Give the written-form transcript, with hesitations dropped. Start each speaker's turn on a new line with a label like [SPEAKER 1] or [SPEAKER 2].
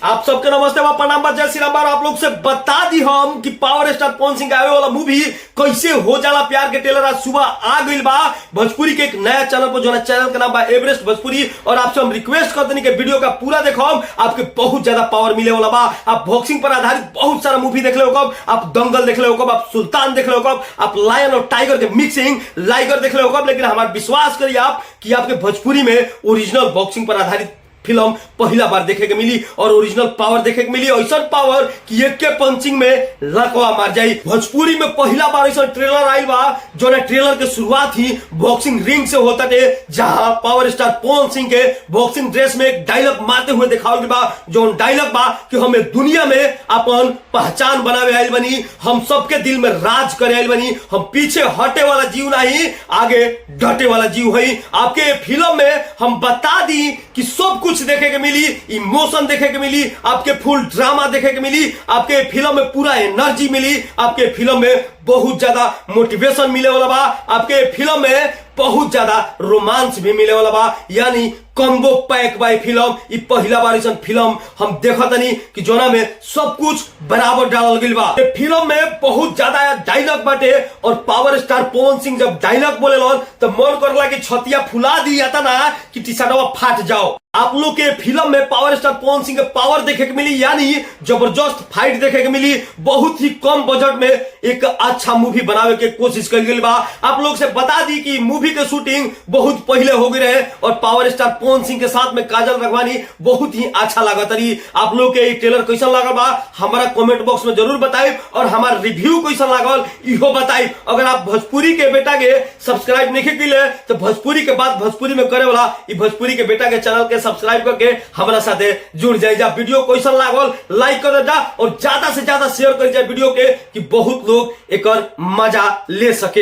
[SPEAKER 1] आप सबके नमस्ते बा प्रणाम बा जय श्री राम। आप लोग से बता दी हम कि पावर स्टार पवन सिंह का आवे वाला मूवी कैसे हो जाला प्यार के ट्रेलर आज सुबह आ गई बा भोजपुरी के एक नया चैनल पर, जो ना चैनल का नाम बा एवरेस्ट भोजपुरी। और आपसे हम रिक्वेस्ट करते हैं कि वीडियो का पूरा देखो, आपके बहुत ज्यादा पावर मिले वाला बा। आप बॉक्सिंग पर आधारित बहुत सारा मूवी देख ले हो, आप दंगल देख ले हो, आप सुल्तान देख ले हो, आप लायन और टाइगर के मिक्सिंग लाइगर देख ले हो, लेकिन हमारा विश्वास करिए आप कि आपके भोजपुरी में ओरिजिनल बॉक्सिंग पर आधारित फिल्म पहला बार देखे के मिली और ओरिजिनल पावर देखे के मिली। ऐसा पावर कि एक के पंचिंग में लकवा मार जाई। भोजपुरी में पहला बार ऐसा ट्रेलर आई बा जो ना ट्रेलर के शुरुआत ही बॉक्सिंग रिंग से होता थे, जहां पावर स्टार पवन सिंह के बॉक्सिंग ड्रेस में एक डायलॉग मारते हुए दिखाओ बा, जो डायलॉग बा कि हमें दुनिया में अपन पहचान बनावे आयल बनी, हम सबके दिल में राज करे आयल बनी, हम पीछे हटे वाला जीव नहीं आगे डटे वाला जीव है। आपके फिल्म में हम बता दी कि सब कुछ देखे के मिली, इमोशन देखे के मिली, आपके फुल ड्रामा देखे के मिली, आपके फिल्म में पूरा एनर्जी मिली, आपके फिल्म में बहुत ज्यादा मोटिवेशन मिले वाला बा, आपके फिल्म में बहुत ज्यादा रोमांस भी मिले वाला बा। यानी कॉम्बो पैक बाय फिल्म। ये पहला बार ऐसा फिल्म हम देखा तनी कि जोना में सब कुछ बराबर डालल गइल बा। फिल्म में बहुत ज्यादा डायलॉग बाटे और पावर स्टार पवन सिंह जब डायलॉग बोलेलन तो मन करला कि छतिया फुला दी जाता ना कि टी-शर्टवा फाट जाओ। आप लोग के फिल्म में पावर स्टार पवन सिंह के पावर देखे के मिली, यानी जबरदस्त फाइट देखे के मिली। बहुत ही कम बजट में एक अच्छा मूवी बनावे के कोशिश कर गई बा। आप लोग से बता दी कि मूवी के शूटिंग बहुत पहले हो गई रहे और पावर स्टार पवन सिंह के साथ में काजल रघवानी बहुत ही अच्छा लगा तरी। आप लोग के ट्रेलर कैसा लगा बा हमारा कमेंट बॉक्स में जरूर बताइए और हमारा रिव्यू कैसा लागल इहो बताइए। अगर आप भोजपुरी के बेटा के सब्सक्राइब नहीं किए तो भोजपुरी के बाद भोजपुरी में करे वाला भोजपुरी के बेटा के चैनल के सब्सक्राइब करके हमारा साथे जुड़ जाए जा। वीडियो कैसा लागल लाइक कर दे जा और ज्यादा से ज्यादा शेयर कर जाए वीडियो के कि बहुत लोग एक मजा ले सके।